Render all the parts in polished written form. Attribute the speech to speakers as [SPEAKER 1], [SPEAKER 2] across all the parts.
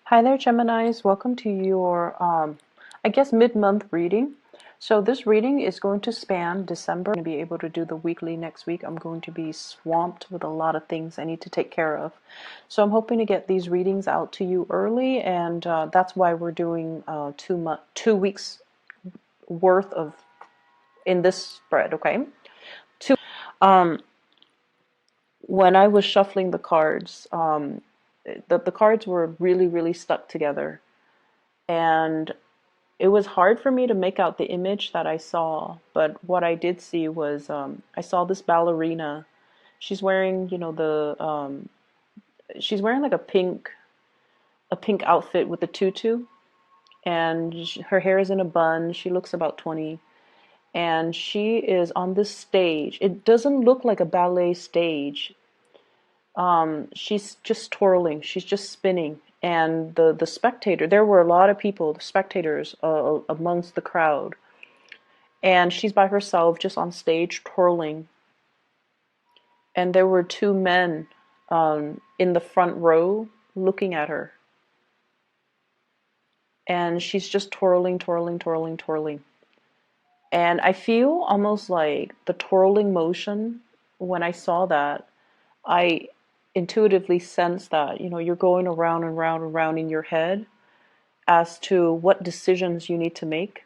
[SPEAKER 1] Hi there, Geminis. Welcome to your, I guess, mid-month reading. So this reading is going to span December. I'm going to be able to do the weekly next week. I'm going to be swamped with a lot of things I need to take care of. So I'm hoping to get these readings out to you early, and that's why we're doing 2 weeks worth of in this spread. Okay. Two. Um, when I was shuffling the cards, the cards were really stuck together, and it was hard for me to make out the image that I saw, but what I did see was I saw this ballerina. She's wearing, she's wearing like a pink outfit with a tutu, and her hair is in a bun. She looks about 20, and she is on this stage. It doesn't look like a ballet stage. She's just twirling. She's just spinning. And the spectator, there were a lot of people, the spectators amongst the crowd. And she's by herself, just on stage, twirling. And there were two men in the front row looking at her. And she's just twirling, twirling, twirling, twirling. And I feel almost like the twirling motion, when I saw that, I intuitively sense that, you're going around and round and round in your head as to what decisions you need to make.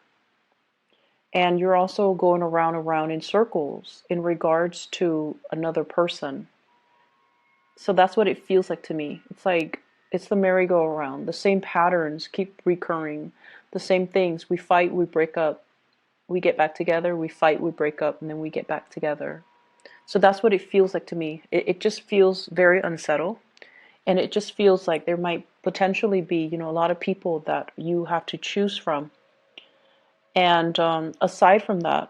[SPEAKER 1] And you're also going around and round in circles in regards to another person. So that's what it feels like to me. It's like it's the merry-go-round. The same patterns keep recurring. The same things. We fight, we break up. We get back together, we fight, we break up, and then we get back together. So that's what it feels like to me. It just feels very unsettled. And it just feels like there might potentially be, a lot of people that you have to choose from. And aside from that,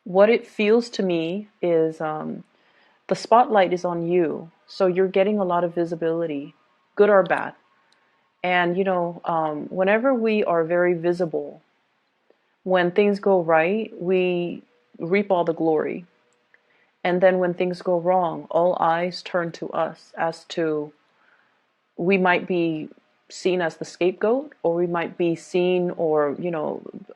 [SPEAKER 1] what it feels to me is the spotlight is on you. So you're getting a lot of visibility, good or bad. And, whenever we are very visible, when things go right, we reap all the glory. And then when things go wrong, all eyes turn to us as to we might be seen as the scapegoat, or we might be seen, or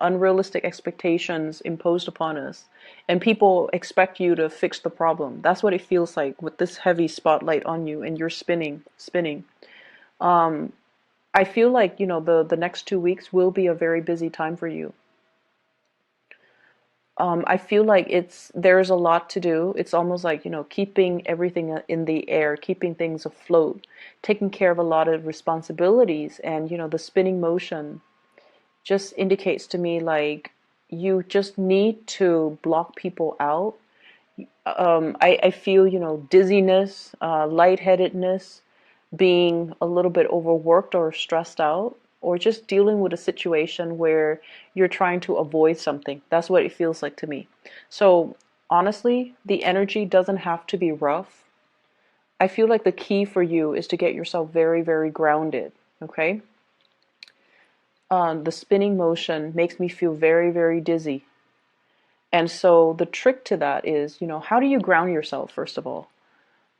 [SPEAKER 1] unrealistic expectations imposed upon us, and people expect you to fix the problem. That's what it feels like with this heavy spotlight on you, and you're spinning. I feel like the next 2 weeks will be a very busy time for you. I feel like there's a lot to do. It's almost like, keeping everything in the air, keeping things afloat, taking care of a lot of responsibilities. And, the spinning motion just indicates to me like you just need to block people out. I feel, dizziness, lightheadedness, being a little bit overworked or stressed out, or just dealing with a situation where you're trying to avoid something. That's what it feels like to me. So honestly, the energy doesn't have to be rough. I feel like the key for you is to get yourself very grounded. Okay. The spinning motion makes me feel very dizzy. And so the trick to that is, how do you ground yourself, first of all?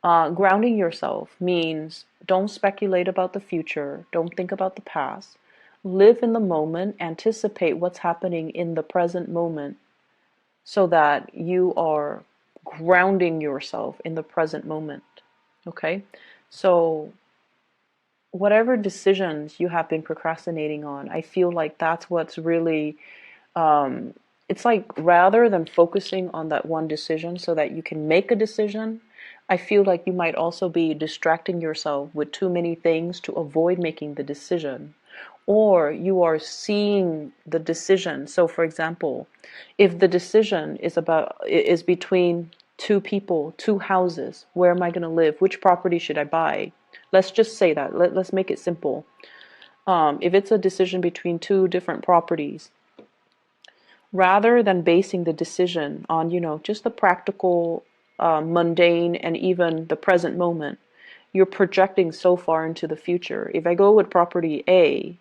[SPEAKER 1] Grounding yourself means don't speculate about the future, don't think about the past. Live in the moment, anticipate what's happening in the present moment so that you are grounding yourself in the present moment. Okay? So, whatever decisions you have been procrastinating on, I feel like that's what's really it's like rather than focusing on that one decision so that you can make a decision, I feel like you might also be distracting yourself with too many things to avoid making the decision. Or you are seeing the decision. So for example, if the decision is between two people, two houses, where am I going to live? Which property should I buy? Let's just say that. Let's make it simple. If it's a decision between two different properties, rather than basing the decision on, just the practical, mundane, and even the present moment, you're projecting so far into the future. If I go with property A,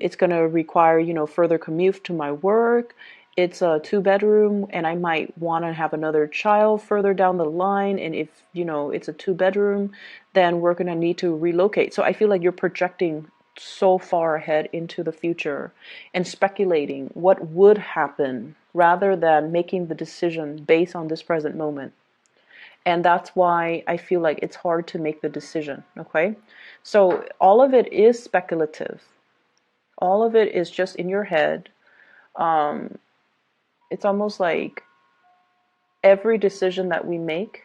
[SPEAKER 1] it's going to require, further commute to my work. it's a 2 bedroom and I might want to have another child further down the line, and if it's a 2 bedroom, then we're going to need to relocate. So I feel like you're projecting so far ahead into the future and speculating what would happen rather than making the decision based on this present moment. And that's why I feel like it's hard to make the decision. Okay, so all of it is speculative, all of it is just in your head. It's almost like every decision that we make,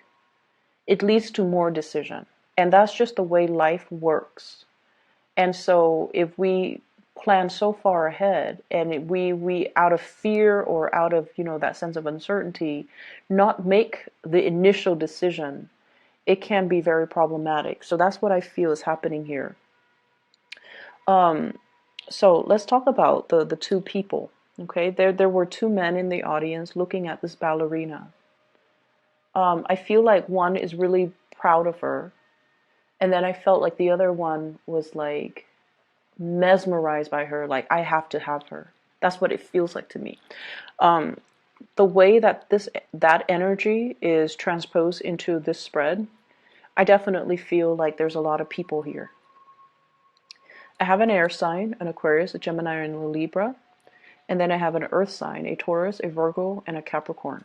[SPEAKER 1] it leads to more decision. And that's just the way life works. And so if we plan so far ahead and we out of fear or out of, that sense of uncertainty, not make the initial decision, it can be very problematic. So that's what I feel is happening here. So let's talk about the two people. Okay, there were two men in the audience looking at this ballerina. I feel like one is really proud of her, and then I felt like the other one was like mesmerized by her, like I have to have her. That's what it feels like to me. The way that that energy is transposed into this spread, I definitely feel like there's a lot of people here. I have an air sign, an Aquarius, a Gemini, and a Libra, and then I have an earth sign, a Taurus, a Virgo, and a Capricorn.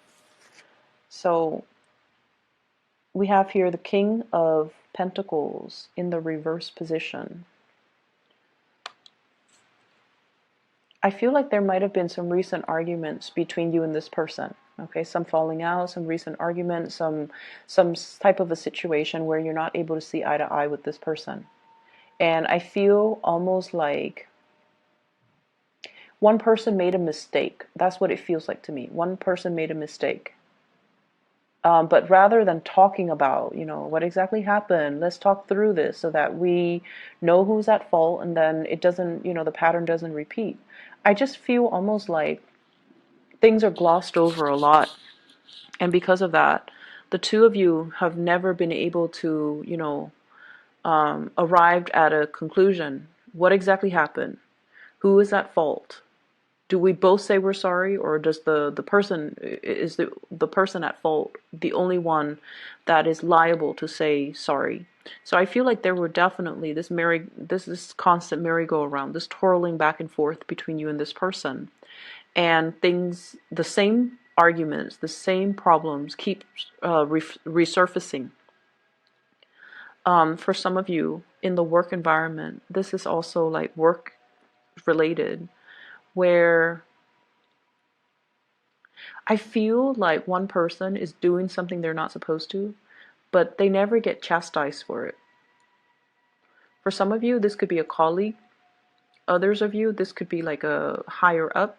[SPEAKER 1] So we have here the King of Pentacles in the reverse position. I feel like there might have been some recent arguments between you and this person. Okay, some falling out, some recent arguments, some type of a situation where you're not able to see eye to eye with this person. And I feel almost like one person made a mistake. That's what it feels like to me. One person made a mistake. But rather than talking about, what exactly happened, let's talk through this so that we know who's at fault and then it doesn't, the pattern doesn't repeat. I just feel almost like things are glossed over a lot. And because of that, the two of you have never been able to, arrived at a conclusion. What exactly happened? Who is at fault? Do we both say we're sorry, or does the person, is the person at fault the only one that is liable to say sorry? So I feel like there were definitely this constant merry-go-round, this twirling back and forth between you and this person, and things, the same arguments, the same problems keep resurfacing. For some of you in the work environment, this is also like work related, where I feel like one person is doing something they're not supposed to, but they never get chastised for it. For some of you, this could be a colleague. Others of you, this could be like a higher up.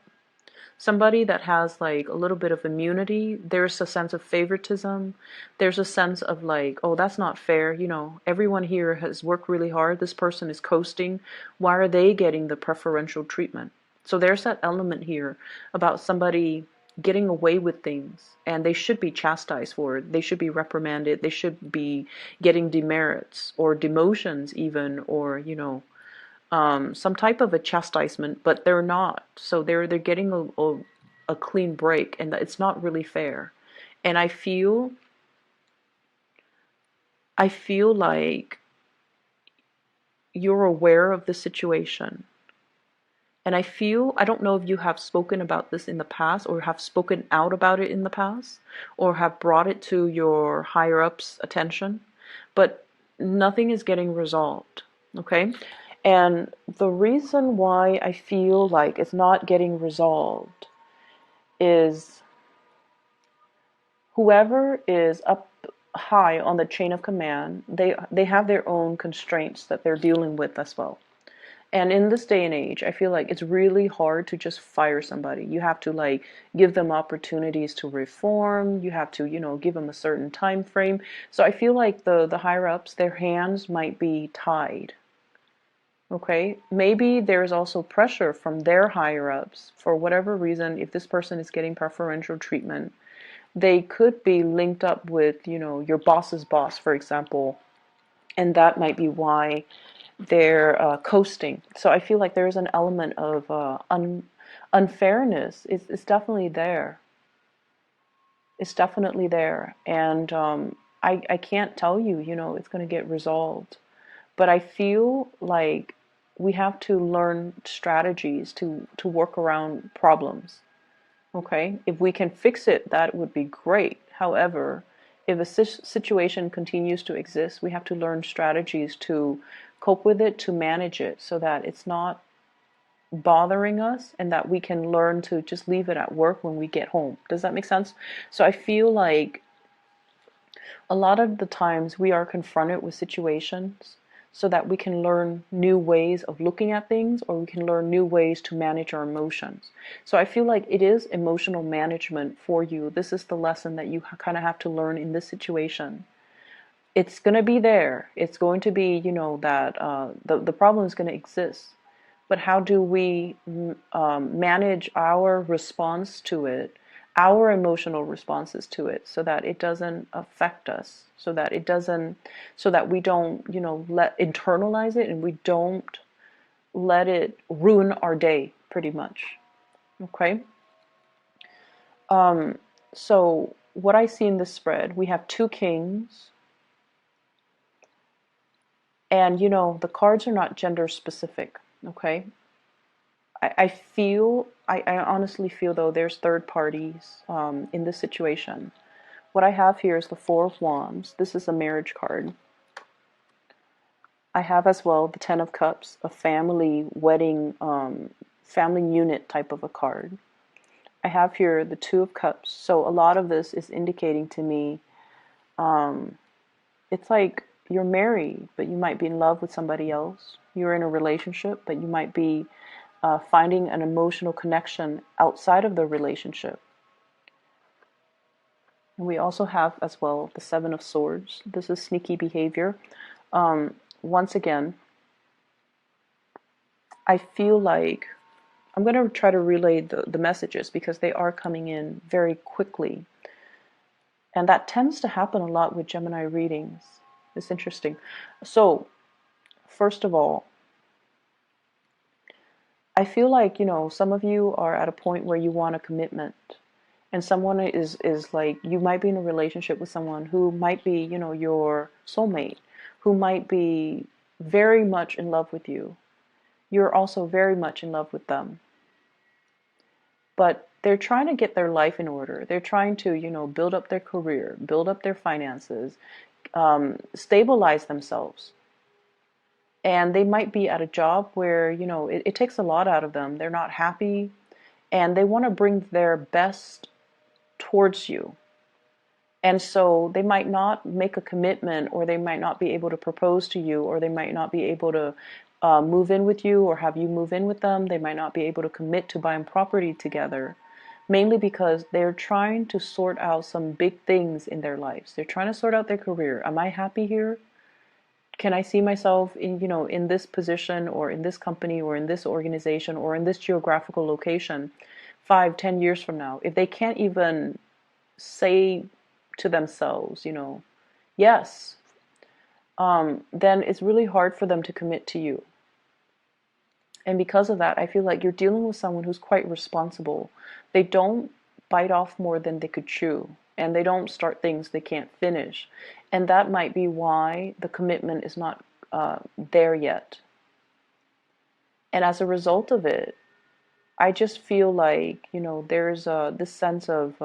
[SPEAKER 1] Somebody that has like a little bit of immunity. There's a sense of favoritism. There's a sense of like, oh, that's not fair. Everyone here has worked really hard. This person is coasting. Why are they getting the preferential treatment? So there's that element here about somebody getting away with things, and they should be chastised for it. They should be reprimanded. They should be getting demerits or demotions even, or some type of a chastisement, but they're not. So they're getting a clean break, and it's not really fair. And I feel like you're aware of the situation. And I don't know if you have spoken about this in the past or have spoken out about it in the past or have brought it to your higher ups' attention, but nothing is getting resolved, okay? And the reason why I feel like it's not getting resolved is whoever is up high on the chain of command, they have their own constraints that they're dealing with as well. And in this day and age, I feel like it's really hard to just fire somebody. You have to like give them opportunities to reform. You have to, give them a certain time frame. So I feel like the higher ups, their hands might be tied. Okay, maybe there's also pressure from their higher ups for whatever reason. If this person is getting preferential treatment, they could be linked up with, your boss's boss, for example, and that might be why they're coasting. So I feel like there's an element of unfairness is definitely there. It's definitely there. And I can't tell you, it's going to get resolved. But I feel like we have to learn strategies to work around problems. Okay? If we can fix it, that would be great. However, if a situation continues to exist, we have to learn strategies to cope with it, to manage it, so that it's not bothering us and that we can learn to just leave it at work when we get home. Does that make sense? So I feel like a lot of the times we are confronted with situations so that we can learn new ways of looking at things, or we can learn new ways to manage our emotions. So I feel like it is emotional management for you. This is the lesson that you kind of have to learn in this situation. It's going to be there. It's going to be, that the problem is going to exist. But how do we manage our response to it, our emotional responses to it, so that it doesn't affect us, so that we don't, let internalize it, and we don't let it ruin our day, pretty much. Okay. So what I see in this spread, we have two kings, and the cards are not gender specific. Okay. I honestly feel though there's third parties in this situation. What I have here is the Four of Wands. This is a marriage card. I have as well the Ten of Cups, a family wedding, family unit type of a card. I have here the Two of Cups. So a lot of this is indicating to me, it's like you're married, but you might be in love with somebody else. You're in a relationship, but you might be finding an emotional connection outside of the relationship. And we also have as well the Seven of Swords. This is sneaky behavior. Once again, I feel like I'm going to try to relay the messages because they are coming in very quickly. And that tends to happen a lot with Gemini readings. It's interesting. So, first of all, I feel like, some of you are at a point where you want a commitment. And someone is like, you might be in a relationship with someone who might be, your soulmate, who might be very much in love with you. You're also very much in love with them. But they're trying to get their life in order. They're trying to, build up their career, build up their finances, stabilize themselves. And they might be at a job where, it takes a lot out of them. They're not happy, and they want to bring their best towards you. And so they might not make a commitment, or they might not be able to propose to you, or they might not be able to move in with you or have you move in with them. They might not be able to commit to buying property together, mainly because they're trying to sort out some big things in their lives. They're trying to sort out their career. Am I happy here? Can I see myself in, in this position, or in this company, or in this organization, or in this geographical location 5, 10 years from now? If they can't even say to themselves, yes, then it's really hard for them to commit to you. And because of that, I feel like you're dealing with someone who's quite responsible. They don't bite off more than they could chew, and they don't start things they can't finish. And that might be why the commitment is not there yet. And as a result of it, I just feel like, there's this sense of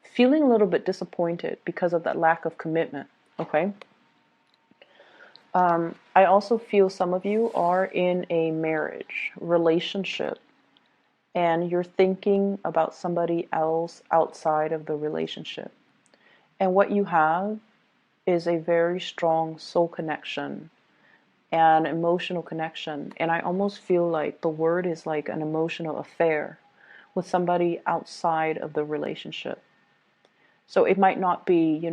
[SPEAKER 1] feeling a little bit disappointed because of that lack of commitment. Okay. I also feel some of you are in a marriage relationship, and you're thinking about somebody else outside of the relationship. And what you have is a very strong soul connection and emotional connection. And I almost feel like the word is like an emotional affair with somebody outside of the relationship. So it might not be,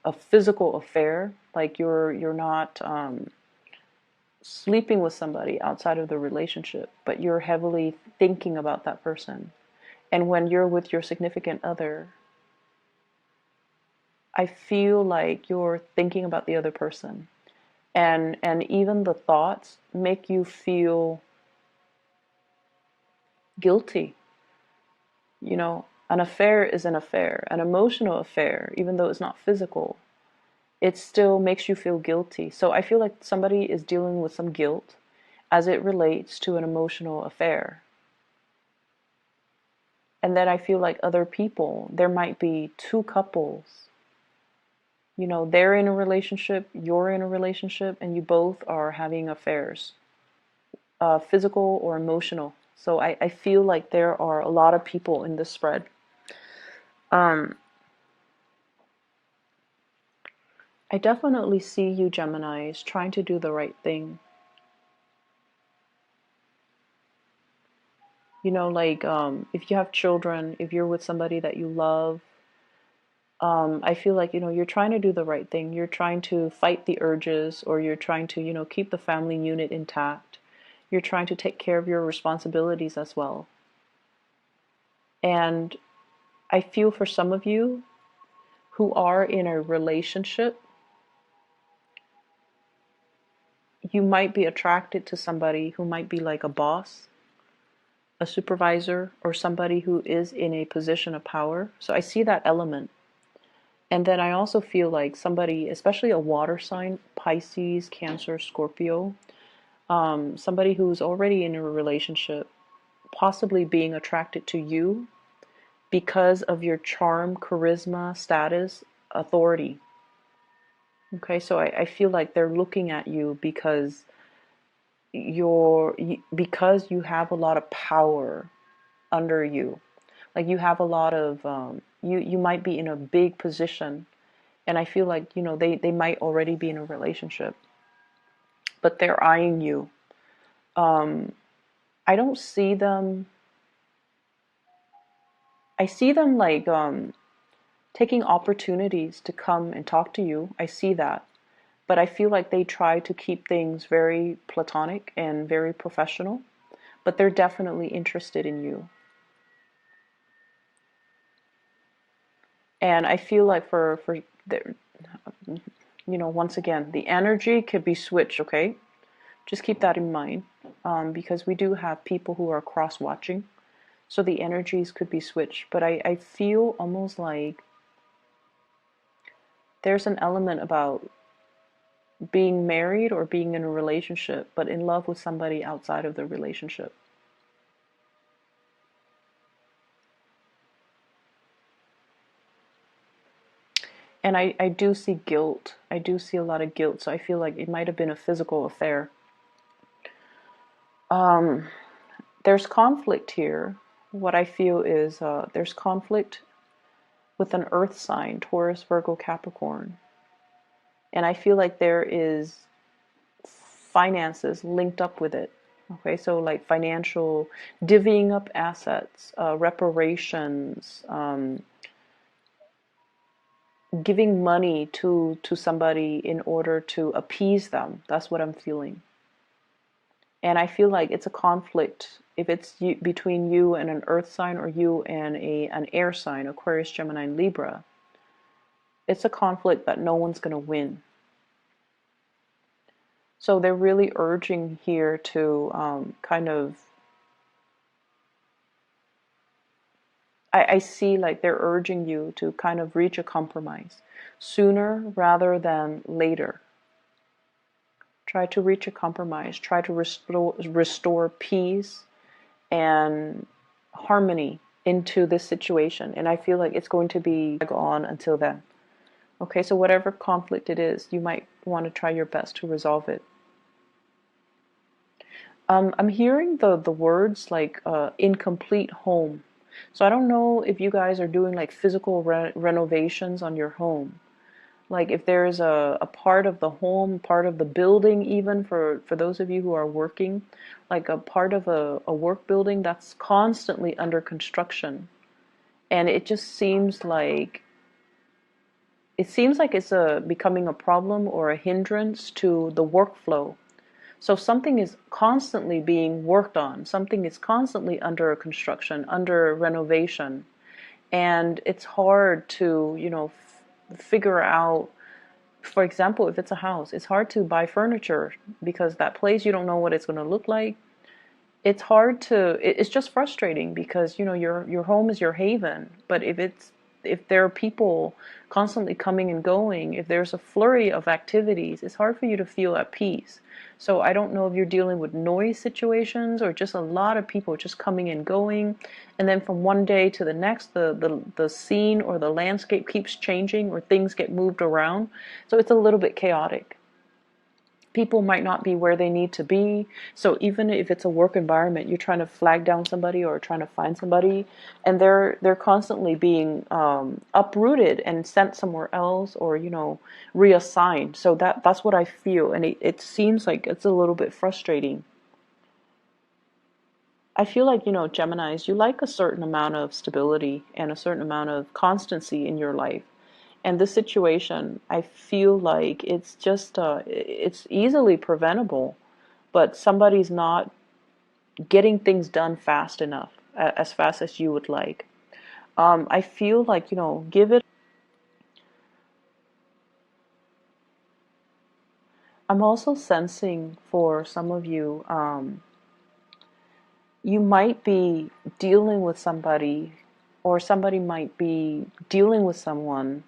[SPEAKER 1] a physical affair, like you're not sleeping with somebody outside of the relationship, but you're heavily thinking about that person. And when you're with your significant other, I feel like you're thinking about the other person. And even the thoughts make you feel guilty. An affair is an affair, an emotional affair, even though it's not physical, it still makes you feel guilty. So I feel like somebody is dealing with some guilt as it relates to an emotional affair. And then I feel like other people, there might be two couples, they're in a relationship, you're in a relationship, and you both are having affairs, physical or emotional. So I feel like there are a lot of people in this spread. Um, I definitely see you, Geminis, trying to do the right thing. If you have children, if you're with somebody that you love, I feel like, you're trying to do the right thing. You're trying to fight the urges, or you're trying to, keep the family unit intact. You're trying to take care of your responsibilities as well. And I feel for some of you who are in a relationship, you might be attracted to somebody who might be like a boss, a supervisor, or somebody who is in a position of power. So I see that element. And then I also feel like somebody, especially a water sign, Pisces, Cancer, Scorpio, somebody who's already in a relationship, possibly being attracted to you because of your charm, charisma, status, authority. Okay, so I feel like they're looking at you because because you have a lot of power under you. Like you have a lot of you might be in a big position, and I feel like they might already be in a relationship, but they're eyeing you. I don't see them. I see them like taking opportunities to come and talk to you. I see that, but I feel like they try to keep things very platonic and very professional. But they're definitely interested in you. And I feel like for the, once again, the energy could be switched. Okay, just keep that in mind, because we do have people who are cross watching, so the energies could be switched. But I feel almost like there's an element about being married or being in a relationship, but in love with somebody outside of the relationship. And I do see guilt. I do see a lot of guilt. So I feel like it might have been a physical affair. There's conflict here. What I feel is there's conflict with an earth sign, Taurus, Virgo, Capricorn. And I feel like there is finances linked up with it. Okay, so like financial, divvying up assets, reparations, giving money to somebody in order to appease them. That's what I'm feeling. And I feel like it's a conflict if it's between you and an earth sign, or you and an air sign, Aquarius, Gemini, and Libra. It's a conflict that no one's going to win. So they're really urging here to kind of, I see like they're urging you to kind of reach a compromise sooner rather than later. Try to reach a compromise. Try to restore peace and harmony into this situation. And I feel like it's going to be on until then. Okay, so whatever conflict it is, you might want to try your best to resolve it. I'm hearing the words like incomplete home. So I don't know if you guys are doing like physical renovations on your home. Like if there's a part of the home, part of the building, even for those of you who are working, like a part of a work building that's constantly under construction. And it just seems like it's becoming a problem or a hindrance to the workflow. So something is constantly being worked on, something is constantly under construction, under renovation, and it's hard to, figure out. For example, if it's a house, it's hard to buy furniture because that place, you don't know what it's going to look like. it's hard to, it's just frustrating because, you know, your home is your haven, but if there are people constantly coming and going, if there's a flurry of activities, it's hard for you to feel at peace. So I don't know if you're dealing with noise situations or just a lot of people just coming and going, and then from one day to the next, the scene or the landscape keeps changing or things get moved around. So it's a little bit chaotic. People might not be where they need to be. So even if it's a work environment, you're trying to flag down somebody or trying to find somebody, and they're constantly being uprooted and sent somewhere else, or, you know, reassigned. So that's what I feel, and it seems like it's a little bit frustrating. I feel like, you know, Geminis, you like a certain amount of stability and a certain amount of constancy in your life. And this situation, I feel like it's just, it's easily preventable, but somebody's not getting things done fast enough, as fast as you would like. I feel like, you know, give it. I'm also sensing for some of you, you might be dealing with somebody, or somebody might be dealing with someone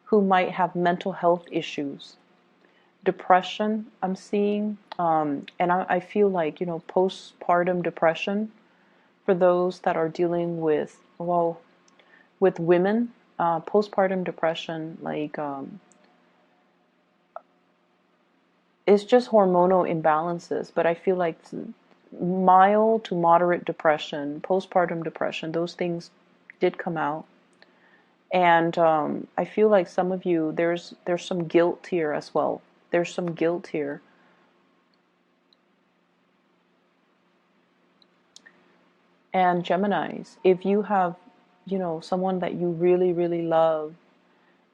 [SPEAKER 1] who might have mental health issues. Depression, I'm seeing, and I feel like, you know, postpartum depression for those that are dealing with, well, with women, postpartum depression, like, it's just hormonal imbalances, but I feel like mild to moderate depression, postpartum depression, those things did come out. And I feel like some of you, there's some guilt here as well. There's some guilt here. And Geminis, if you have, you know, someone that you really, really love,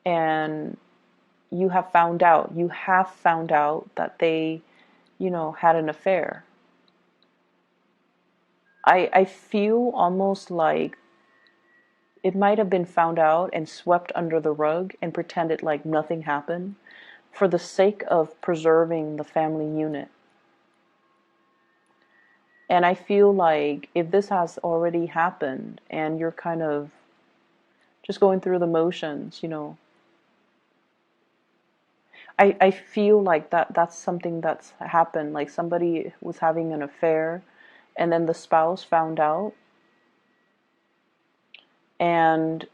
[SPEAKER 1] and you have found out that they, you know, had an affair. I feel almost like it might have been found out and swept under the rug and pretended like nothing happened for the sake of preserving the family unit. And I feel like if this has already happened and you're kind of just going through the motions, you know, I feel like that's something that's happened. Like somebody was having an affair and then the spouse found out, and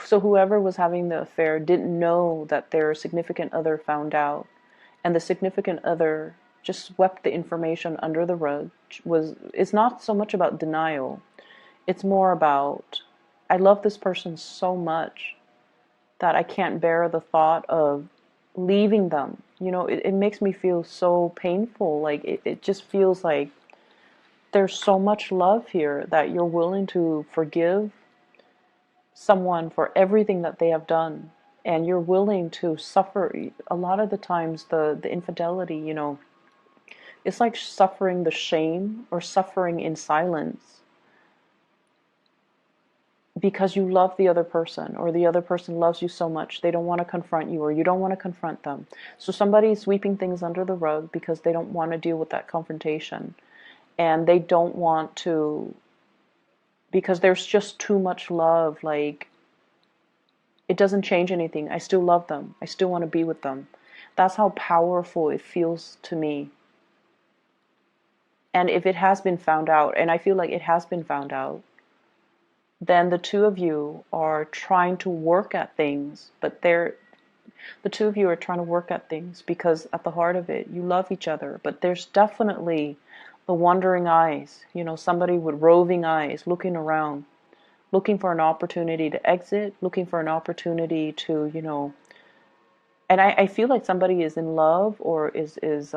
[SPEAKER 1] so whoever was having the affair didn't know that their significant other found out, and the significant other just swept the information under the rug. It's not so much about denial. It's more about, I love this person so much that I can't bear the thought of leaving them. You know, it makes me feel so painful. Like it just feels like there's so much love here that you're willing to forgive someone for everything that they have done. And you're willing to suffer. A lot of the times, the infidelity, you know, it's like suffering the shame or suffering in silence because you love the other person, or the other person loves you so much they don't want to confront you, or you don't want to confront them. So somebody's sweeping things under the rug because they don't want to deal with that confrontation, and they don't want to, because there's just too much love. Like, it doesn't change anything. I still love them. I still want to be with them. That's how powerful it feels to me. And if it has been found out, and I feel like it has been found out, then the two of you are trying to work at things, but the two of you are trying to work at things because at the heart of it, you love each other. But there's definitely the wandering eyes, you know, somebody with roving eyes looking around, looking for an opportunity to exit, looking for an opportunity to, you know, and I feel like somebody is in love, or is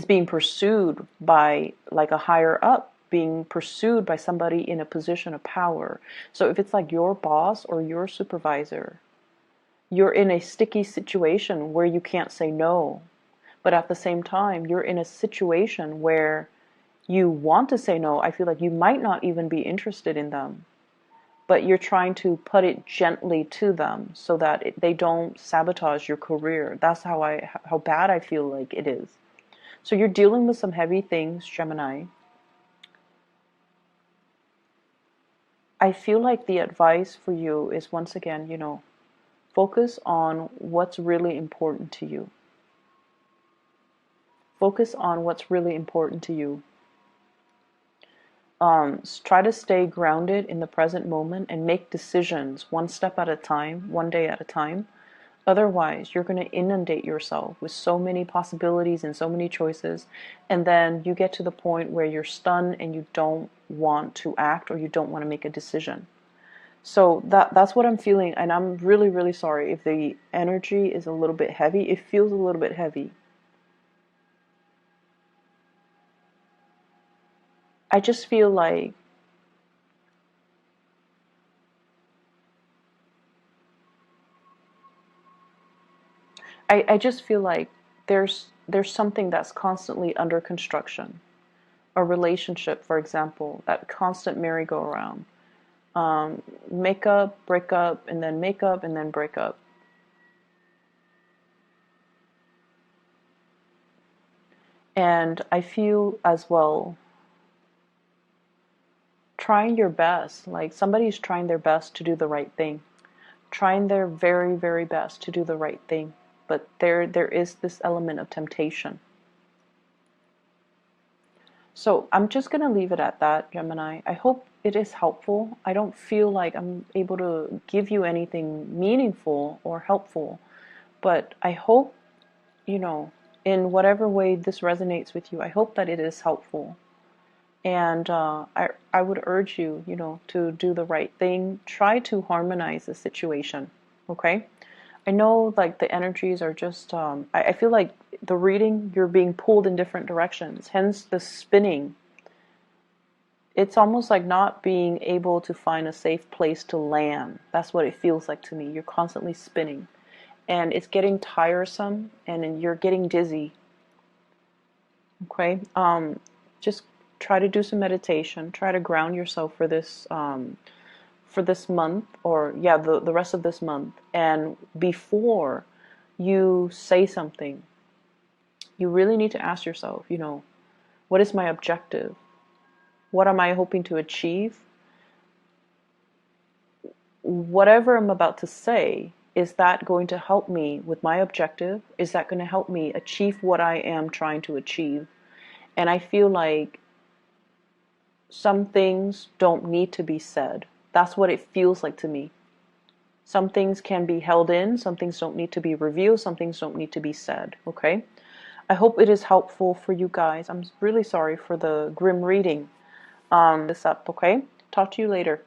[SPEAKER 1] being pursued by like a higher up, being pursued by somebody in a position of power. So if it's like your boss or your supervisor, you're in a sticky situation where you can't say no. But at the same time, you're in a situation where you want to say no. I feel like you might not even be interested in them, but you're trying to put it gently to them so that they don't sabotage your career. That's how bad I feel like it is. So you're dealing with some heavy things, Gemini. I feel like the advice for you is, once again, focus on what's really important to you. Focus on what's really important to you. Try to stay grounded in the present moment and make decisions one step at a time, one day at a time. Otherwise, you're going to inundate yourself with so many possibilities and so many choices, and then you get to the point where you're stunned and you don't want to act or you don't want to make a decision. So that's what I'm feeling, and I'm really, really sorry if the energy is a little bit heavy. It feels a little bit heavy. I just feel like I just feel like there's something that's constantly under construction. A relationship, for example, that constant merry-go-round. Make up, break up, and then make up, and then break up. And I feel as well, trying your best, like somebody's trying their best to do the right thing, trying their very, very best to do the right thing. But there is this element of temptation. So I'm just going to leave it at that, Gemini. I hope it is helpful. I don't feel like I'm able to give you anything meaningful or helpful, but I hope, in whatever way this resonates with you, I hope that it is helpful. And I would urge you, to do the right thing. Try to harmonize the situation, okay? I know like the energies are just, I feel like the reading, you're being pulled in different directions, hence the spinning. It's almost like not being able to find a safe place to land. That's what it feels like to me. You're constantly spinning. And it's getting tiresome and you're getting dizzy. Okay? Just try to do some meditation. Try to ground yourself for this month, or yeah, the rest of this month. And before you say something, you really need to ask yourself, what is my objective? What am I hoping to achieve? Whatever I'm about to say, is that going to help me with my objective? Is that going to help me achieve what I am trying to achieve? And I feel like some things don't need to be said. That's what it feels like to me. Some things can be held in, some things don't need to be revealed, some things don't need to be said, okay? I hope it is helpful for you guys. I'm really sorry for the grim reading. This up, okay? Talk to you later.